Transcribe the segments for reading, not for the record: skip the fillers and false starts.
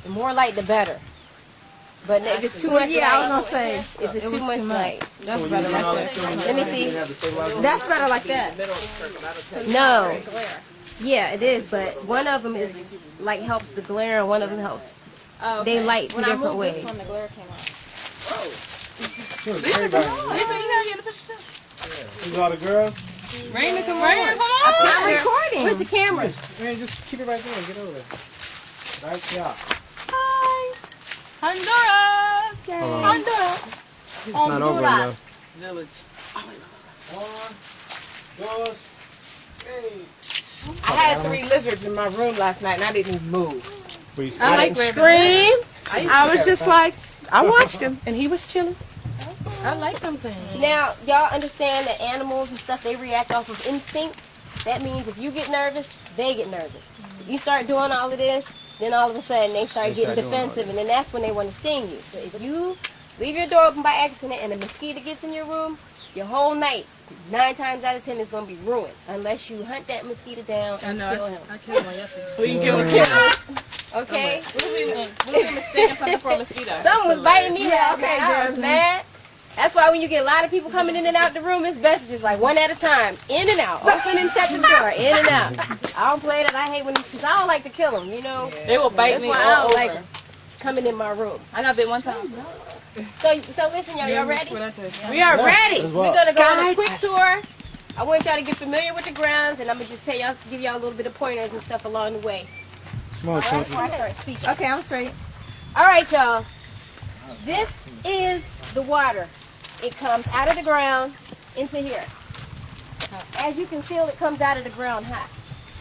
The more light, the better. But if it's too much light, I was gonna say if it's too much light, that's better like that. let me see. That's better like that. No. Yeah, it is, but one of them is like helps the glare, and one of them helps. Oh, okay. They light two different ways. This one, the glare came out. Lisa, come on. Lisa, you gotta get in the picture too. These all the girls? Raina, come on. I'm recording. Where's the cameras? Man, just keep it right there. Get over there. Right, yeah. Hi. Honduras. Honduras. It's not over enough. Village. 1, 2, 3. I had 3 lizards in my room last night and I didn't even move. I like scream. I was just like, I watched him and he was chilling. I like them things. Now, y'all understand that animals and stuff, they react off of instinct. That means if you get nervous, they get nervous. You start doing all of this, then all of a sudden they start getting defensive, and then that's when they want to sting you. But if you leave your door open by accident and a mosquito gets in your room, your whole night, 9 times out of 10, is going to be ruined unless you hunt that mosquito down and kill him. I killed one yesterday. Who you kill a killer? Okay? What if we mistaken something for a mosquito? Someone was biting me last okay, night. I was Jasmine. mad. That's why when you get a lot of people coming in and out the room, it's best to just like one at a time, in and out, open and shut the door, in and out. I don't play that. I hate when these, because I don't like to kill them, you know. They will bite That's me why I all don't over. like them coming in my room. I got bit one time. So listen, y'all ready? What I said? We are ready. As We're well. gonna go on a quick tour. I want y'all to get familiar with the grounds, and I'm gonna just tell y'all, give y'all a little bit of pointers and stuff along the way. Come on, All right, Coach. before I start speaking. Okay, I'm straight. All right, y'all. This is the water. It comes out of the ground into here. As you can feel, it comes out of the ground hot.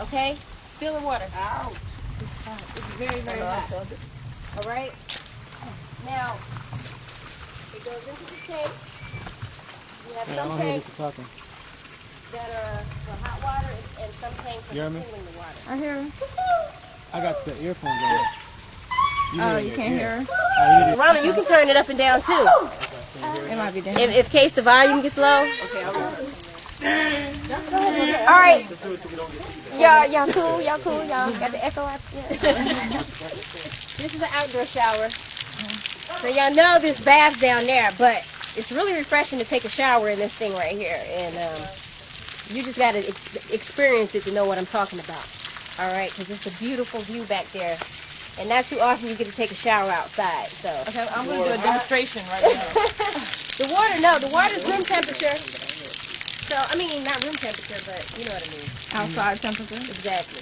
Okay? Feel the water. Ouch. It's hot. It's very, very hot. All right? Now, it goes into the tank. You have some tanks that are for hot water and some tanks that are cooling the water. I hear her. I got the earphones on. You can't hear her? Ronald, you can turn it up and down too. It might be down. In case the volume gets low. Okay, all right. Y'all cool? Y'all cool? Y'all got the echo out? Yeah. This is an outdoor shower. So y'all know there's baths down there, but it's really refreshing to take a shower in this thing right here. And you just got to experience it to know what I'm talking about. All right? Because it's a beautiful view back there. And not too often you get to take a shower outside. So Okay, I'm going to do a demonstration right now. the water's room temperature. So, I mean, not room temperature, but you know what I mean. Outside temperature? Exactly.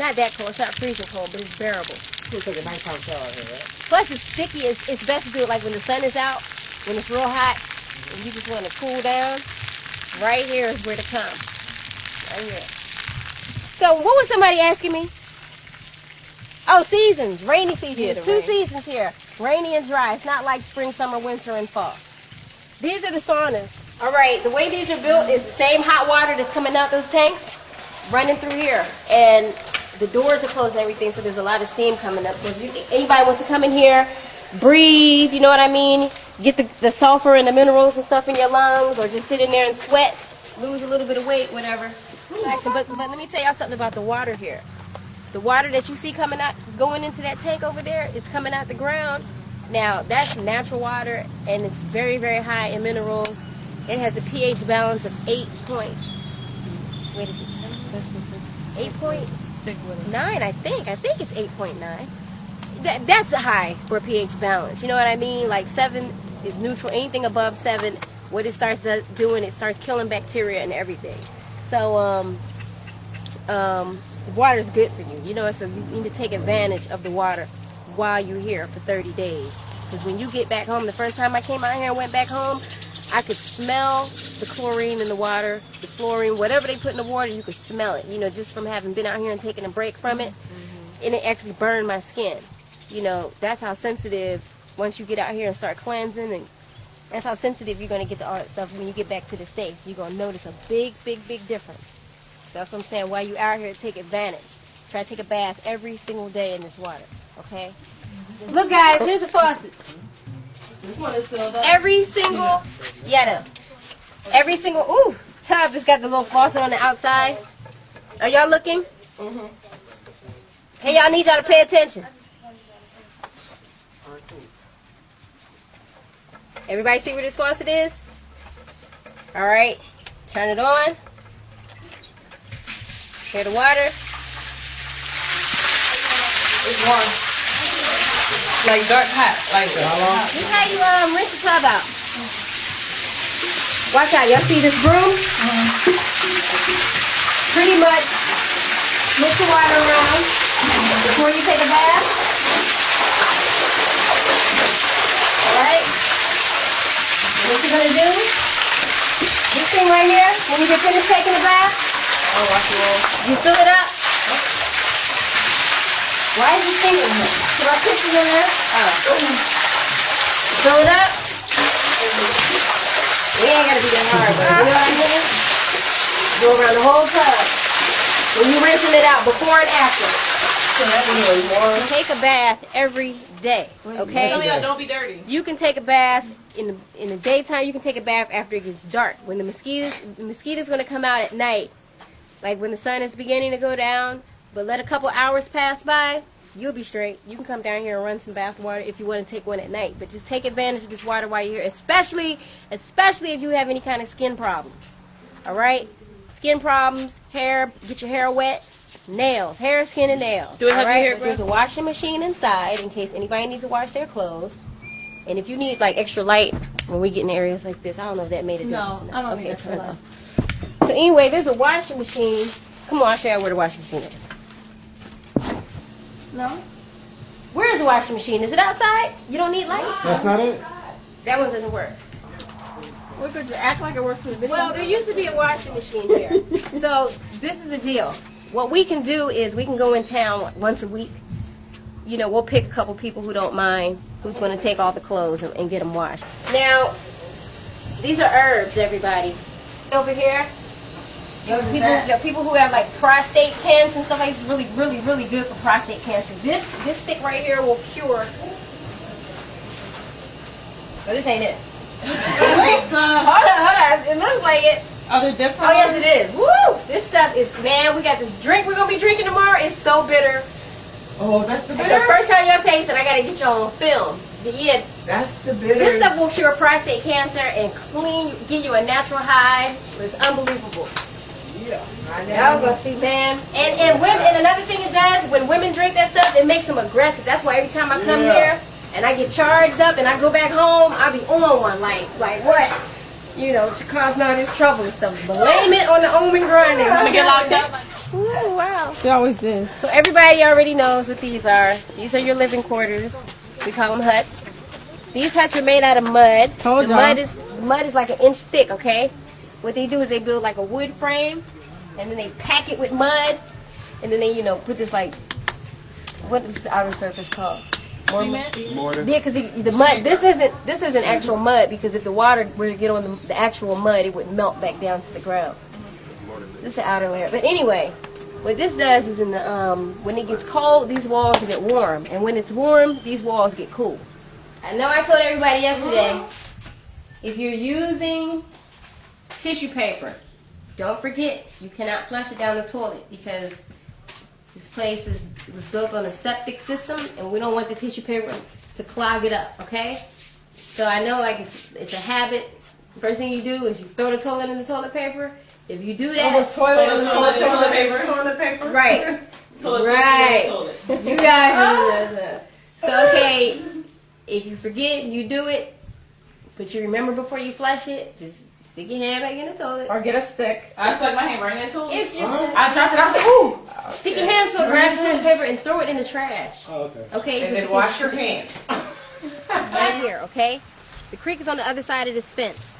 Not that cold. It's not freezing cold, but it's bearable. We'll take a nighttime shower here, right? Plus, it's sticky. It's best to do it like when the sun is out, when it's real hot, and you just want to cool down. Right here is where to come. Right here. So, what was somebody asking me? Oh, seasons. Rainy season. Yeah, There's the 2 rain. seasons here. Rainy and dry. It's not like spring, summer, winter, and fall. These are the saunas. All right, the way these are built is the same hot water that's coming out those tanks, running through here. And the doors are closed and everything, so there's a lot of steam coming up. So if anybody wants to come in here, breathe, you know what I mean? Get the sulfur and the minerals and stuff in your lungs, or just sit in there and sweat, lose a little bit of weight, whatever. Relaxing. But let me tell y'all something about the water here. The water that you see coming out, going into that tank over there, is coming out the ground. Now, that's natural water, and it's very, very high in minerals. It has a pH balance of 8.9, I think. I think it's 8.9. That's high for a pH balance. You know what I mean? Like 7 is neutral. Anything above 7, what it starts doing, it starts killing bacteria and everything. So, water is good for you, you know, so you need to take advantage of the water while you're here for 30 days. Because when you get back home, the first time I came out here and went back home, I could smell the chlorine in the water, the fluorine, whatever they put in the water, you could smell it, you know, just from having been out here and taking a break from it. And it actually burned my skin. You know, that's how sensitive, once you get out here and start cleansing, and that's how sensitive you're going to get to all that stuff when you get back to the States. You're going to notice a big, big, big difference. So that's what I'm saying. While you're out here, take advantage. Try to take a bath every single day in this water, okay? Look, guys, here's the faucets. This one is filled up. Every single tub that's got the little faucet on the outside. Are y'all looking? Mm-hmm. Hey, y'all need y'all to pay attention. Everybody see where this faucet is? Alright, turn it on. Hear the water. It's warm. Like dark hot. Like This is how you rinse the tub out. Watch out, y'all see this broom? Pretty much mix the water around before you take a bath. Alright? What you're gonna do, this thing right here, when you get finished taking a bath, you fill it up. Why is this thing in here? Put our pictures in there. Fill it up. We ain't gotta be that hard, but you know what I mean? Go around the whole tub. When you're rinsing it out, before and after. Take a bath every day, okay? don't be dirty. You can take a bath in the daytime. You can take a bath after it gets dark. When the mosquitoes gonna come out at night, like when the sun is beginning to go down. But let a couple hours pass by, you'll be straight. You can come down here and run some bath water if you want to take one at night. But just take advantage of this water while you're here, especially if you have any kind of skin problems. All right? Skin problems, hair, get your hair wet, nails, hair, skin, and nails. Do it have your hair But there's a washing machine inside in case anybody needs to wash their clothes. And if you need like extra light when we get in areas like this, I don't know if that made a difference. No, I don't need turn extra it light. off. So anyway, there's a washing machine. Come on, I'll show you where the washing machine is. No? Where is the washing machine? Is it outside? You don't need lights? That's not it? That one doesn't work. We could just act like it works for the video. Well, there used to be a washing machine here. So this is the deal. What we can do is we can go in town once a week. You know, we'll pick a couple people who don't mind, who's going to take all the clothes and get them washed. Now, these are herbs, everybody. Over here, people who have like prostate cancer and stuff like this is really, really, really good for prostate cancer. This stick right here will cure. But this ain't it. Hold on. It looks like it. Are they different? Oh yes, it is. Woo! This stuff is, man. We got this drink we're gonna be drinking tomorrow. It's so bitter. Oh, that's the The bitter. first time y'all taste it, I gotta get y'all on film. Yeah, That's the bitter. this stuff will cure prostate cancer and give you a natural high. It's unbelievable. Yeah. Y'all gonna see, man. And women. And another thing it does, when women drink that stuff, it makes them aggressive. That's why every time I come here and I get charged up and I go back home, I be on one like what? You know, to cause all this trouble and stuff. Blame it on the Omen grinding. Wanna get locked up? Ooh, wow. She always did. So everybody already knows what these are. These are your living quarters. We call them huts. These huts are made out of mud. Told The y'all. mud is like an inch thick, okay? What they do is they build like a wood frame, and then they pack it with mud, and then they, put this like, what is the outer surface called? Cement? Mortar. Yeah, because the mud. This isn't actual mud, because if the water were to get on the actual mud, it would melt back down to the ground. This is the outer layer. But anyway, what this does is when it gets cold, these walls get warm, and when it's warm, these walls get cool. I know I told everybody yesterday, if you're using tissue paper, don't forget you cannot flush it down the toilet, because this place was built on a septic system, and we don't want the tissue paper to clog it up, okay? So I know like it's a habit. First thing you do is you throw the toilet in the toilet paper. If you do that, Toilet paper. right, Toilet right, toilet. you guys. So okay, if you forget, you do it, but you remember before you flush it, just stick your hand back in the toilet. Or get a stick. I stuck my hand right in that toilet. It's just I dropped it. I was like, ooh. stick your hand to it, grab the toilet paper, and throw it in the trash. Oh, okay. Okay, And just then wash your hands. right here, okay? The creek is on the other side of this fence.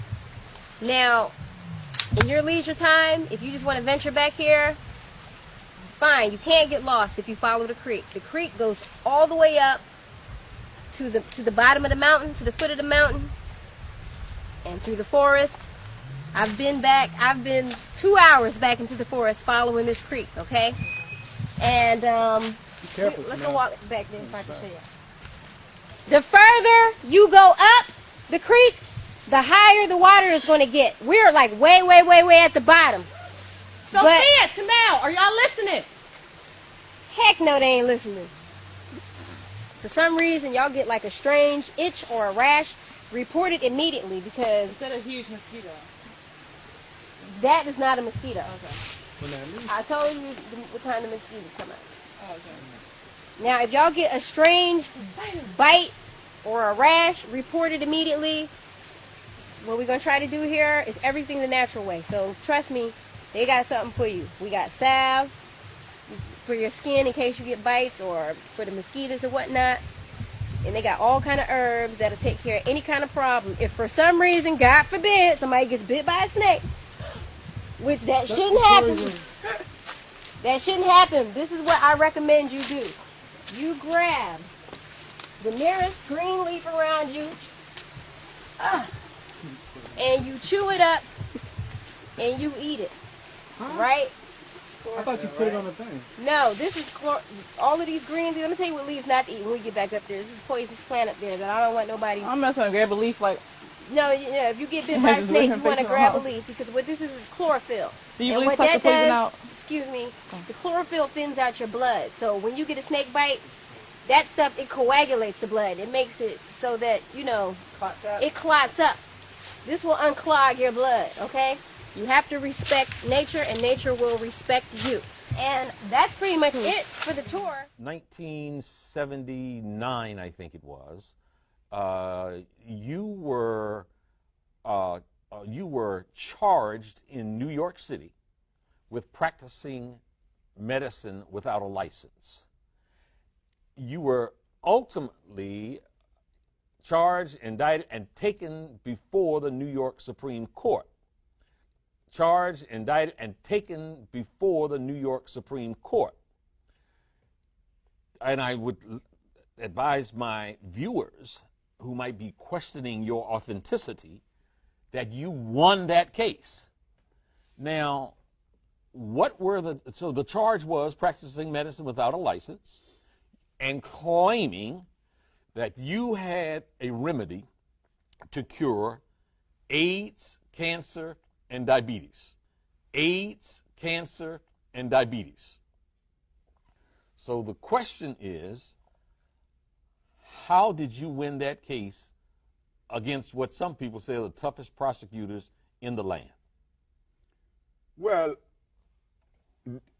Now, in your leisure time, if you just want to venture back here, fine. You can't get lost if you follow the creek. The creek goes all the way up to the bottom of the mountain, to the foot of the mountain, and through the forest. I've been 2 hours back into the forest following this creek, okay? And careful, let's go Samantha. walk back there so I can show you. The further you go up the creek, the higher the water is going to get. We're like way, way, way, way at the bottom. Sophia, Tamel, are y'all listening? Heck no, they ain't listening. for some reason y'all get like a strange itch or a rash, report it immediately, because Is that a huge mosquito? that is not a mosquito. Okay. I told you what time the mosquitoes come out. Oh, okay. Now, if y'all get a strange bite or a rash, report it immediately. What we're going to try to do here is everything the natural way. So, trust me, they got something for you. We got salve for your skin in case you get bites, or for the mosquitoes or whatnot. And they got all kind of herbs that'll take care of any kind of problem. If for some reason, God forbid, somebody gets bit by a snake, which that shouldn't happen. That shouldn't happen. This is what I recommend you do. You grab the nearest green leaf around you, and you chew it up, and you eat it. Right? I thought you put it on the thing. No, this is all of these greens. Let me tell you what leaves not to eat when we get back up there. This is poisonous plant up there that I don't want nobody. I'm not going to grab a leaf like. No, if you get bit by a Just snake, leave you it want to face grab a on. leaf, because what this is chlorophyll. Do you And really what suck the that poison does, out? excuse me, the chlorophyll thins out your blood. So when you get a snake bite, that stuff, it coagulates the blood. It makes it so that, it clots up. This will unclog your blood, okay? You have to respect nature, and nature will respect you. And that's pretty much it for the tour. 1979, I think it was. You were charged in New York City with practicing medicine without a license. You were ultimately charged, indicted, and taken before the New York Supreme Court. Charged, indicted, and taken before the New York Supreme Court. And I would advise my viewers who might be questioning your authenticity that you won that case. Now, so the charge was practicing medicine without a license and claiming that you had a remedy to cure AIDS, cancer, and diabetes. AIDS, cancer, and diabetes. So the question is, how did you win that case against what some people say are the toughest prosecutors in the land? Well,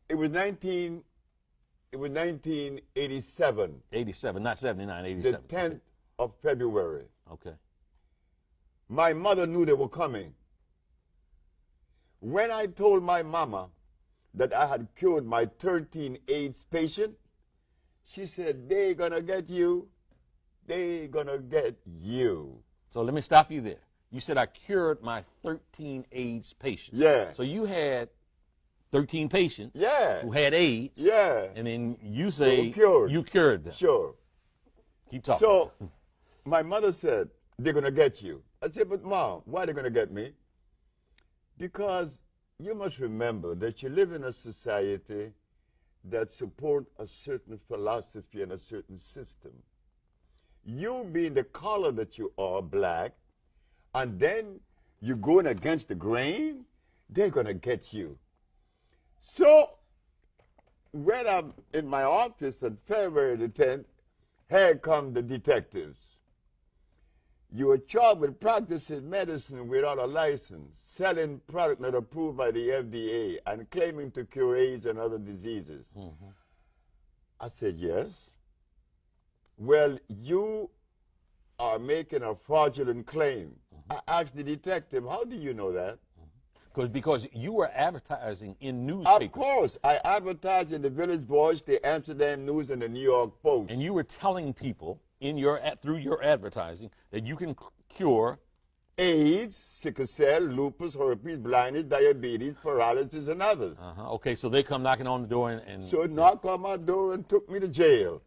it was 1987. 87, not 79, The 87. 10th of February. Okay. My mother knew they were coming. When I told my mama that I had cured my 13 AIDS patient, she said, "They're gonna get you. They're gonna get you." So let me stop you there. You said I cured my 13 AIDS patients. Yeah. So you had 13 patients Yeah. who had AIDS. Yeah. And then you say Cured. you cured them. Sure. Keep talking. So my mother said, "They're gonna get you." I said, "But Mom, why are they gonna get me?" Because you must remember that you live in a society that supports a certain philosophy and a certain system. You being the color that you are, black, and then you're going against the grain, they're going to get you. So when I'm in my office on February the 10th, here come the detectives. You are charged with practicing medicine without a license, selling product not approved by the FDA, and claiming to cure AIDS and other diseases. Mm-hmm. I said, yes. Well, you are making a fraudulent claim. Mm-hmm. I asked the detective, how do you know that? Because you were advertising in newspapers. Of course. I advertised in the Village Voice, the Amsterdam News, and the New York Post. And you were telling people through your advertising that you can cure AIDS, sickle cell, lupus, herpes, blindness, diabetes, paralysis, and others. Okay, so they come knocking on the door and So knocked on my door and took me to jail.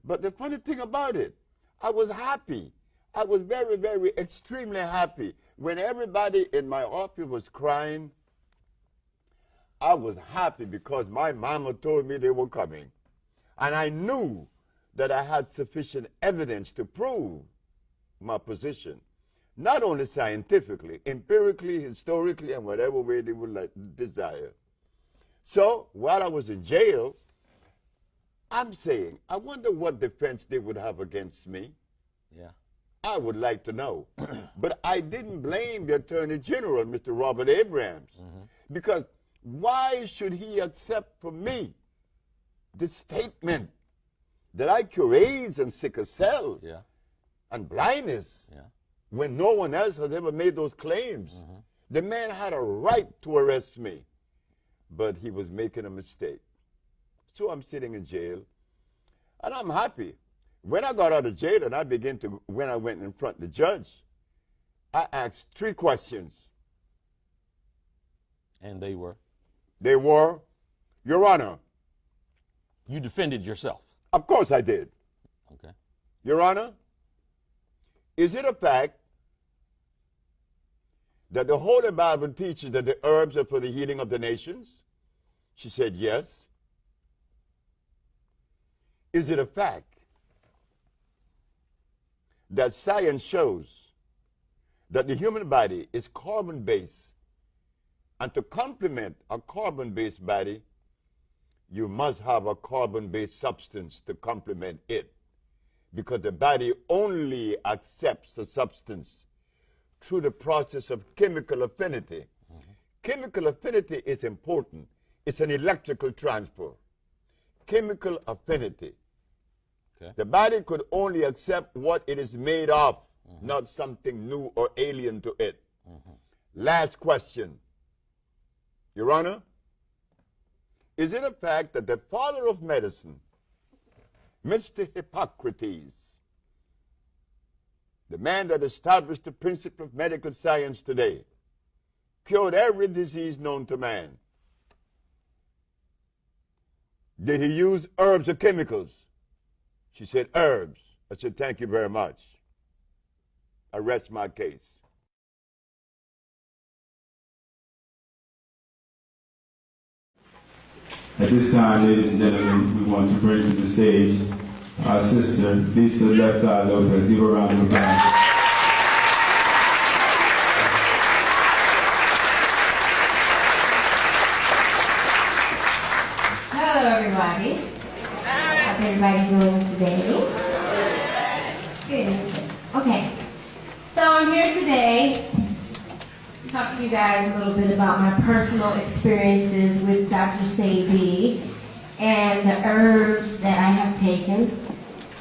But the funny thing about it, I was happy. I was very, very, extremely happy. When everybody in my office was crying, I was happy because my mama told me they were coming. And I knew that I had sufficient evidence to prove my position. Not only scientifically, empirically, historically, and whatever way they would desire. So while I was in jail, I'm saying, I wonder what defense they would have against me. Yeah. I would like to know. But I didn't blame the Attorney General, Mr. Robert Abrams, because why should he accept from me the statement that I cure AIDS and sickle cell Yeah. and blindness Yeah. when no one else has ever made those claims? The man had a right to arrest me, but he was making a mistake. So I'm sitting in jail, and I'm happy. When I got out of jail and when I went in front of the judge, I asked 3 questions. And they were? They were, Your Honor. You defended yourself. Of course I did. Okay. Your Honor, is it a fact that the Holy Bible teaches that the herbs are for the healing of the nations? She said, yes. Is it a fact that science shows that the human body is carbon-based, and to complement a carbon-based body, you must have a carbon-based substance to complement it, because the body only accepts the substance through the process of chemical affinity. Chemical affinity is important. It's an electrical transfer. Chemical affinity. Okay. The body could only accept what it is made of, not something new or alien to it. Last question. Your Honor, is it a fact that the father of medicine, Mr. Hippocrates, the man that established the principle of medical science today, cured every disease known to man? Did he use herbs or chemicals? She said, herbs. I said, thank you very much. I rest my case. At this time, ladies and gentlemen, we want to bring to the stage our sister, Lisa Left Eye Lopez. Give her a round of applause. Hello, everybody. How's everybody doing today? Good. Okay. So I'm here today to talk to you guys a little bit about my personal experiences with Dr. Sebi and the herbs that I have taken,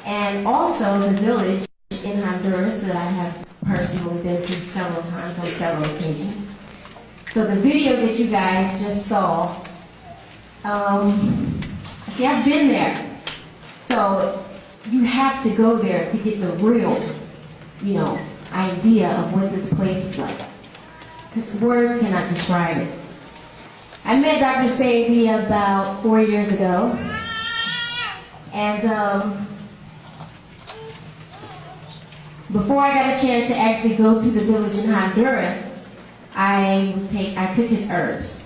and also the village in Honduras that I have personally been to several times on several occasions. So the video that you guys just saw, yeah, I've been there. So you have to go there to get the real, idea of what this place is like. Because words cannot describe it. I met Dr. Sebi about 4 years ago. And before I got a chance to actually go to the village in Honduras, I took his herbs.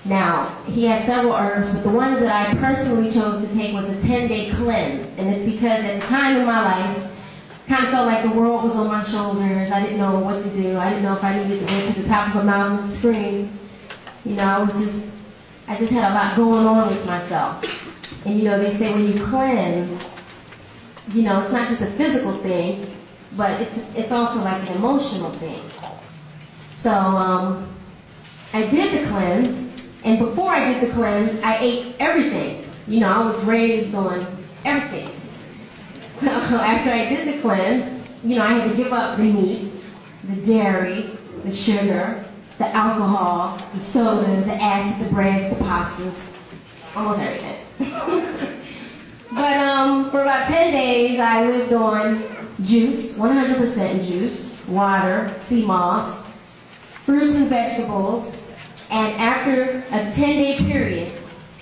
Now, he had several herbs, but the ones that I personally chose to take was a 10-day cleanse. And it's because at the time in my life, I kind of felt like the world was on my shoulders. I didn't know what to do. I didn't know if I needed to go to the top of a mountain and scream. I just had a lot going on with myself. And they say when you cleanse, it's not just a physical thing, but it's also like an emotional thing. So I did the cleanse. And before I did the cleanse, I ate everything. I was raised on everything. So after I did the cleanse, I had to give up the meat, the dairy, the sugar, the alcohol, the sodas, the acid, the breads, the pastas, almost everything. But for about 10 days, I lived on juice, 100% juice, water, sea moss, fruits and vegetables. And after a 10-day period,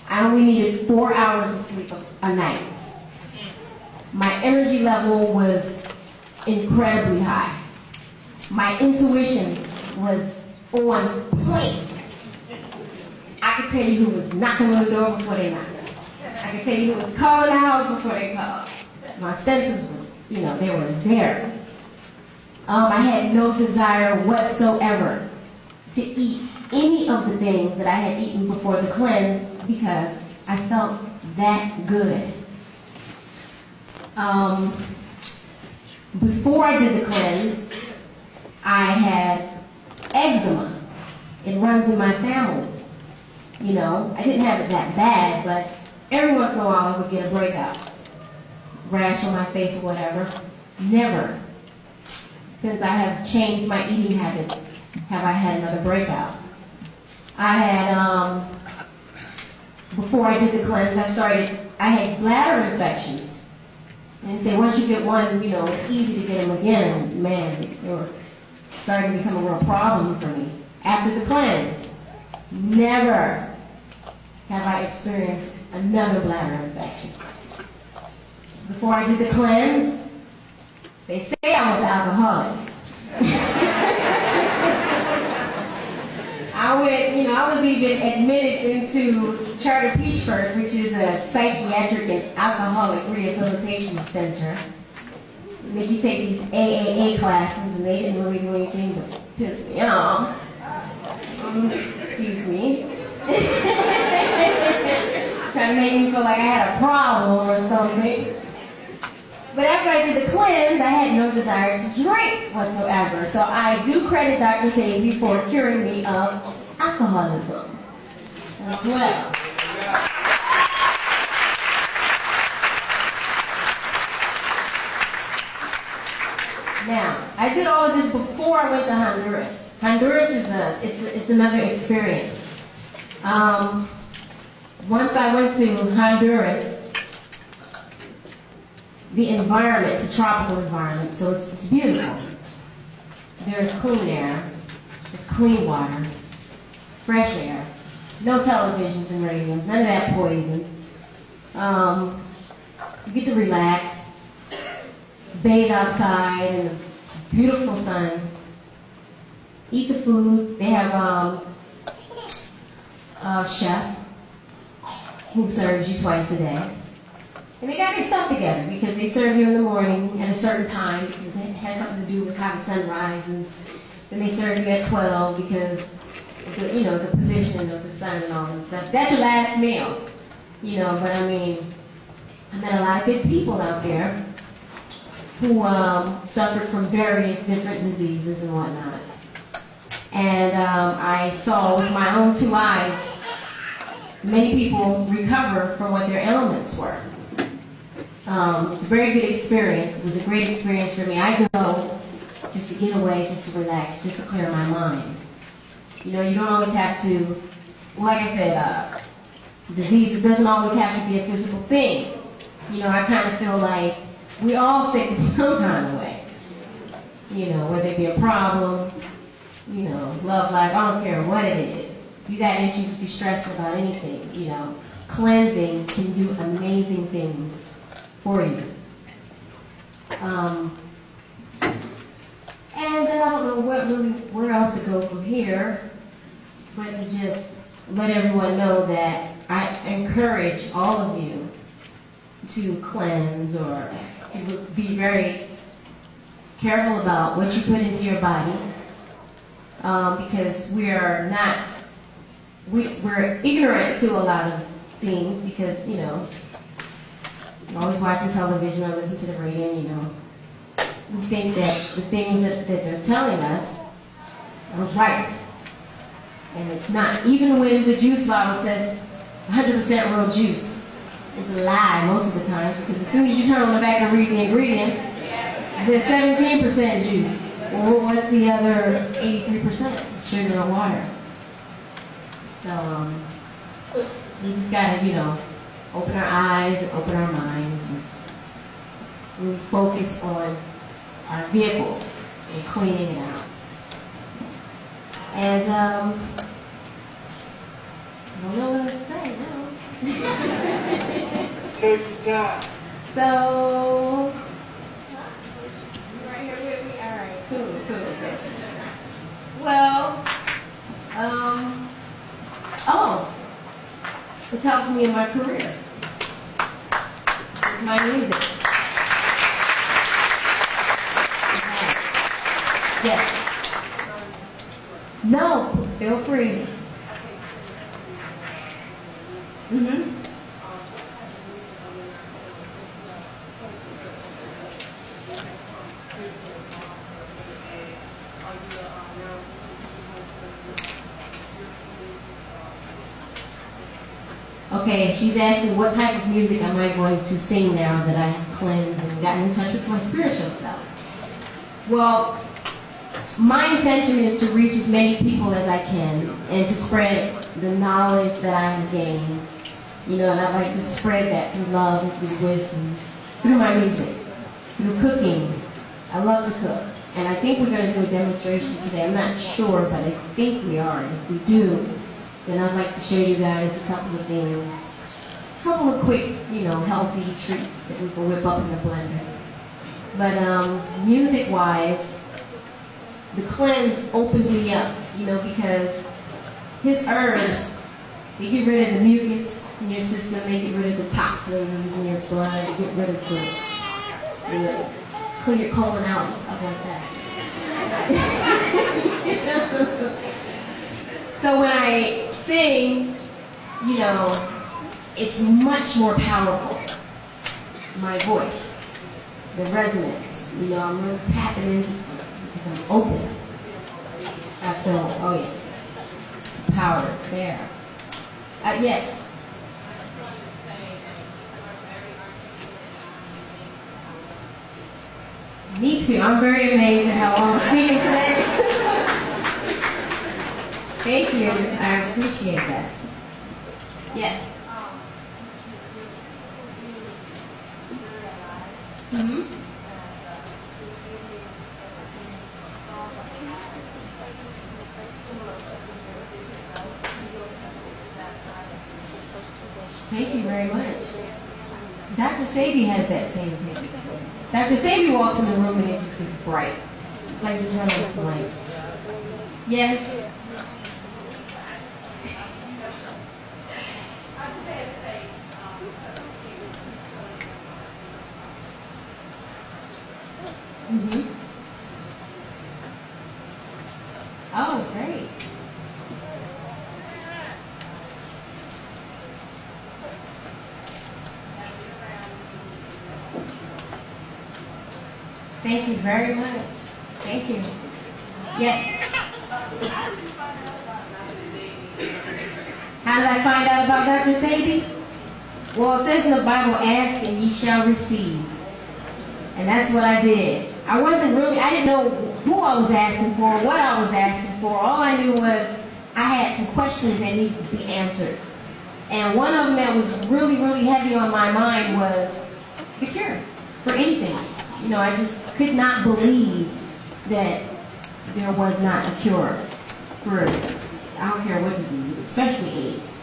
I only needed 4 hours of sleep a night. My energy level was incredibly high. My intuition was on point. I could tell you who was knocking on the door before they knocked. I could tell you who was calling the house before they called. My senses was, they were there. I had no desire whatsoever to eat any of the things that I had eaten before the cleanse because I felt that good. Before I did the cleanse, I had eczema. It runs in my family. You know, I didn't have it that bad, but every once in a while I would get a breakout. Rash on my face or whatever. Never, since I have changed my eating habits, have I had another breakout. I had, before I did the cleanse, I had bladder infections. And say once you get one, you know, it's easy to get them again. And man, they were starting to become a real problem for me. After the cleanse, never have I experienced another bladder infection. Before I did the cleanse, they say I was alcoholic. I was even admitted into Charter Peachford, which is a psychiatric and alcoholic rehabilitation center. They make you take these AAA classes, and they didn't really do anything but piss me off. Excuse me. Trying to make me feel like I had a problem or something. But after I did the cleanse, I had no desire to drink whatsoever. So I do credit Dr. Sebi for curing me of alcoholism as well. Now, I did all of this before I went to Honduras. Honduras is it's another experience. Once I went to Honduras, the environment, it's a tropical environment, so it's beautiful. There's clean air, there's clean water, fresh air, no televisions and radios, none of that poison. You get to relax, bathe outside in the beautiful sun, eat the food. They have a chef who serves you twice a day. And they got their stuff together because they serve you in the morning at a certain time because it has something to do with how the sun rises. Then they serve you at 12 because the position of the sun and all that stuff. That's your last meal. But I mean, I met a lot of good people out there who suffered from various different diseases and whatnot. And I saw with my own two eyes many people recover from what their ailments were. It's a very good experience. It was a great experience for me. I go just to get away, just to relax, just to clear my mind. You don't always have to, like I said, disease doesn't always have to be a physical thing. I kind of feel like we all sick in some kind of way. Whether it be a problem, love life, I don't care what it is. If you got issues, if you're stressed about anything, cleansing can do amazing things for you. And then I don't know where else to go from here, but to just let everyone know that I encourage all of you to cleanse or to be very careful about what you put into your body, because we're ignorant to a lot of things because, we're always watching television or listen to the radio, we think that the things that they're telling us are right. And it's not. Even when the juice bottle says 100% real juice, it's a lie most of the time because as soon as you turn on the back and read the ingredients, it says 17% juice. Well, what's the other 83%? Sugar or water. So we just gotta, open our eyes, open our minds, and really focus on our vehicles and cleaning it out. And I don't know what else to say now. Take your time. So, you right here with me? All right, cool. Well, it's helped me in my career, with my music. Yes. No, feel free. Okay, she's asking what type of music am I going to sing now that I have cleansed and gotten in touch with my spiritual self? Well, my intention is to reach as many people as I can and to spread the knowledge that I have gained. You know, and I like to spread that through love and through wisdom, through my music, through cooking. I love to cook. And I think we're going to do a demonstration today. I'm not sure, but I think we are. And if we do, then I'd like to show you guys a couple of things. A couple of quick, you know, healthy treats that we can whip up in the blender. But music-wise, the cleanse opened me up, you know, because his herbs, they get rid of the mucus in your system, they get rid of the toxins in your blood, they get rid of the, you know, clear your colon out and stuff like that. So when I sing, you know, it's much more powerful. My voice, the resonance, you know, I'm really tapping into something because I'm open. I feel, oh yeah, the power is there. Yes. Me too. I'm very amazed at how long I'm speaking today. Thank you. I appreciate that. Yes. Mm-hmm. Thank you very much. Dr. Sebi has that same technique. Dr. Sebi walks in the room and it just gets bright. It's like you turn on this light. Yes? Mm-hmm. Oh, great. Thank you very much. Thank you. Yes. How did I find out about Dr. Sebi? Well, it says in the Bible, ask and ye shall receive. And that's what I did. I didn't know who I was asking for, what I was asking for. All I knew was I had some questions that needed to be answered. And one of them that was really, really heavy on my mind was the cure for anything. You know, I just could not believe that there was not a cure for, I don't care what disease, especially AIDS.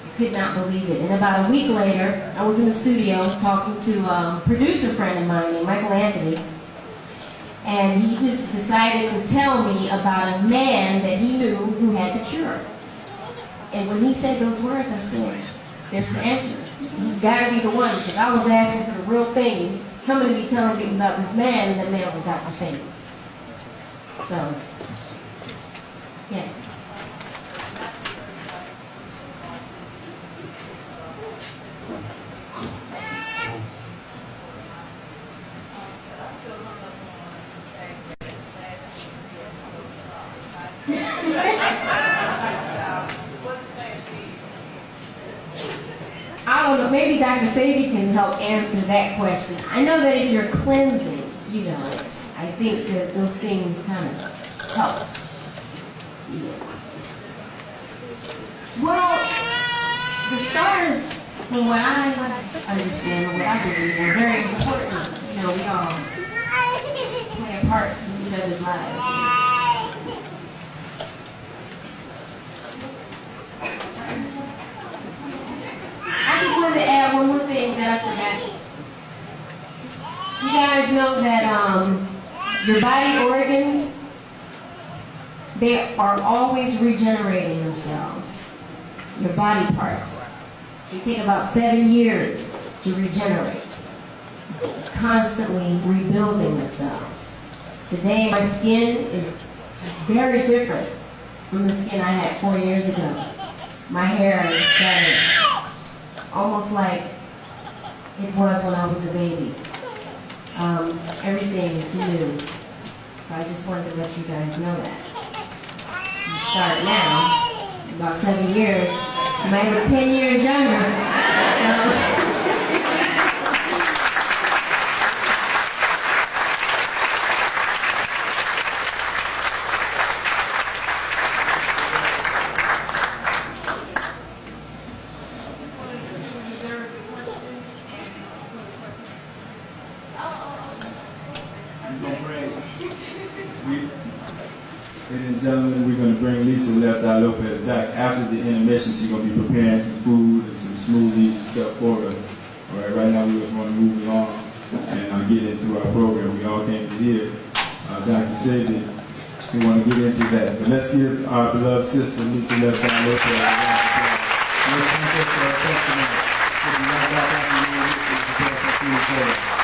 I could not believe it. And about a week later, I was in the studio talking to a producer friend of mine named Michael Anthony. And he just decided to tell me about a man that he knew who had the cure. And when he said those words, I said, there's the answer. He's got to be the one, because I was asking for the real thing. Coming to be telling me about this man, and the man was Dr. Sebi. So, yes. I don't know, maybe Dr. Sebi can help answer that question. I know that if you're cleansing, you know, I think that those things kind of help. Yeah. Well, the stars, from what I understand, what I believe, are very important. You know, we all play a part in each other's lives. I just wanted to add one more thing that I forgot. You guys know that your body organs, they are always regenerating themselves. Your body parts. They take about 7 years to regenerate. Constantly rebuilding themselves. Today my skin is very different from the skin I had 4 years ago. My hair is better. Almost like it was when I was a baby. Everything is new. So I just wanted to let you guys know that. You start now, about 7 years. You might look 10 years younger. Ladies and gentlemen, we're going to bring Lisa Left Eye Lopez back after the intermission. She's going to be preparing some food and some smoothies and stuff for us. All right now we just want to move along and get into our program. We all came to hear Dr. Sebi. We want to get into that. But let's give our beloved sister, Lisa Left Eye Lopez, a round of applause. Let's thank her for her testimony. We'll be right back after you.